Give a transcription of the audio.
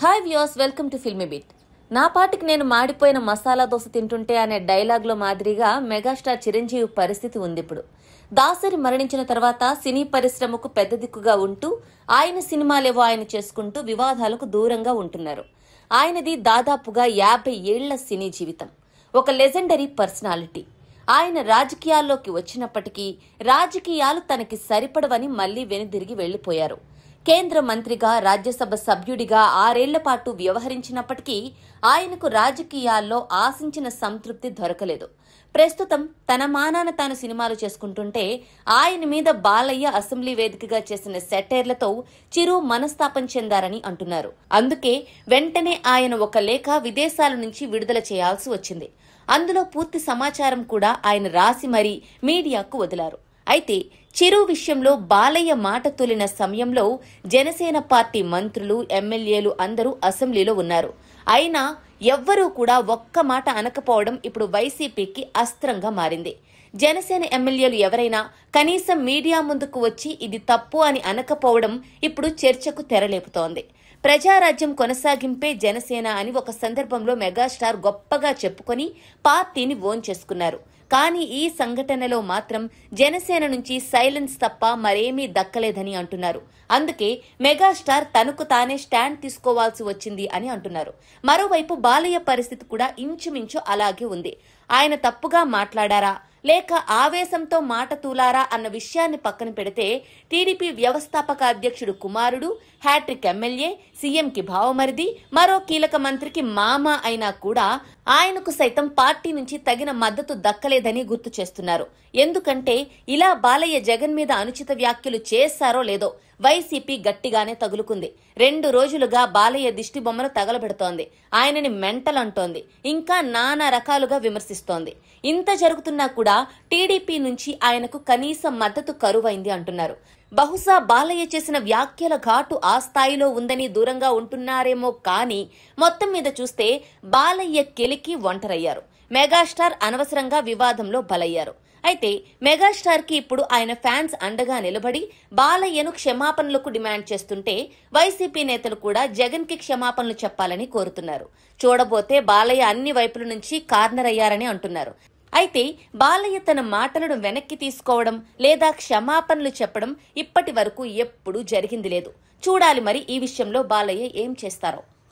Hi viewers, welcome to filmy beat. నా పాటికి నేను మాడిపోయిన మసాలా దోశ తింటుంటే అనే డైలాగ్లో మాదిరిగా మెగాస్టార్ చిరంజీవి పరిస్థితి ఉంది ఇప్పుడు. దాసరి మరణించిన తర్వాత సినీ పరిశ్రమకు పెద్ద దిక్కుగా ఉంటూ ఆయన సినిమాలేవో ఆయన చేసుకుంటూ వివాదాలకు దూరంగా ఉంటున్నారు. ఆయనది దాదాపుగా 50 ఏళ్ల సినీ జీవితం. ఒక లెజెండరీ పర్సనాలిటీ. ఆయన రాజకీయాల్లోకి వచ్చినప్పటికీ రాజకీయాలు తనకి సరిపడవని మళ్లీ వెనుదిరిగి వెళ్లిపోయారు. కేంద్ర మంత్రిగా, రాజ్యసభ సభ్యుడిగా 6 ఏళ్ల పాటు వ్యవహరించినప్పటికీ ఆయనకు రాజకీయాల్లో ఆశించిన సంతృప్తి దొరకలేదు. ప్రస్తుతం తన మానాన తాను సినిమాలు చేసుకుంటుంటే ఆయన మీద బాలయ్య అసెంబ్లీ వేదికగా చేసిన సెటైర్లతో చిరు మనస్తాపం చెందారని అంటున్నారు. అందుకే వెంటనే ఆయన ఒక లేఖ విదేశాల నుంచి విడుదల చేయాల్సి వచ్చింది. అందులో పూర్తి సమాచారం కూడా ఆయన రాసి మరీ మీడియాకు వదిలారు. అయితే చిరు విషయంలో బాలయ్య మాట తొలిన సమయంలో జనసేన పార్టీ మంత్రులు, ఎమ్మెల్యేలు అందరూ అసెంబ్లీలో ఉన్నారు. అయినా ఎవ్వరూ కూడా ఒక్క మాట అనకపోవడం ఇప్పుడు వైసీపీకి అస్త్రంగా మారింది. జనసేన ఎమ్మెల్యేలు ఎవరైనా కనీసం మీడియా ముందుకు వచ్చి ఇది తప్పు అని అనకపోవడం ఇప్పుడు చర్చకు తెరలేపుతోంది. ప్రజారాజ్యం కొనసాగింపే జనసేన అని ఒక సందర్భంలో మెగాస్టార్ గొప్పగా చెప్పుకొని పార్టీని ఓన్ చేసుకున్నారు. కానీ ఈ సంఘటనలో మాత్రం జనసేన నుంచి సైలెన్స్ తప్ప మరేమీ దక్కలేదని అంటున్నారు. అందుకే మెగాస్టార్ తనకు తానే స్టాండ్ తీసుకోవాల్సి వచ్చింది అని అంటున్నారు. మరోవైపు బాలయ్య పరిస్థితి కూడా ఇంచుమించు అలాగే ఉంది. ఆయన తప్పుగా మాట్లాడారా లేక ఆవేశంతో మాట తూలారా అన్న విషయాన్ని పక్కన పెడితే టీడీపీ వ్యవస్థాపక అధ్యక్షుడు కుమారుడు, హ్యాట్రిక్ ఎమ్మెల్యే, సీఎంకి భావమరిది, మరో కీలక మంత్రికి మామ అయినా కూడా ఆయనకు సైతం పార్టీ నుంచి తగిన మద్దతు దక్కలేదని గుర్తు చేస్తున్నారు. ఎందుకంటే ఇలా బాలయ్య జగన్ మీద అనుచిత వ్యాఖ్యలు చేశారో లేదో వైసీపీ గట్టిగానే తగులుకుంది. 2 రోజులుగా బాలయ్య దిష్టి బొమ్మను తగలబెడుతోంది. ఆయనని మెంటల్ అంటోంది. ఇంకా నానా రకాలుగా విమర్శిస్తోంది. ఇంత జరుగుతున్నా కూడా టీడీపీ నుంచి ఆయనకు కనీస మద్దతు కరువైంది అంటున్నారు. బహుశా బాలయ్య చేసిన వ్యాఖ్యల ఘాటు ఆ స్థాయిలో ఉందని దూరంగా ఉంటున్నారేమో కానీ మొత్తం మీద చూస్తే బాలయ్య కెలికి ఒంటరయ్యారు. మెగాస్టార్ అనవసరంగా వివాదంలో బలయ్యారు. అయితే మెగాస్టార్ కి ఇప్పుడు ఆయన ఫ్యాన్స్ అండగా నిలబడి బాలయ్యను క్షమాపణలకు డిమాండ్ చేస్తుంటే వైసీపీ నేతలు కూడా జగన్ కి క్షమాపణలు చెప్పాలని కోరుతున్నారు. చూడబోతే బాలయ్య అన్ని వైపుల నుంచి కార్నర్ అయ్యారని అంటున్నారు. అయితే బాలయ్య తన మాటలను వెనక్కి తీసుకోవడం లేదా క్షమాపణలు చెప్పడం ఇప్పటి వరకు ఎప్పుడూ జరిగింది లేదు. చూడాలి మరి ఈ విషయంలో బాలయ్య ఏం చేస్తారో.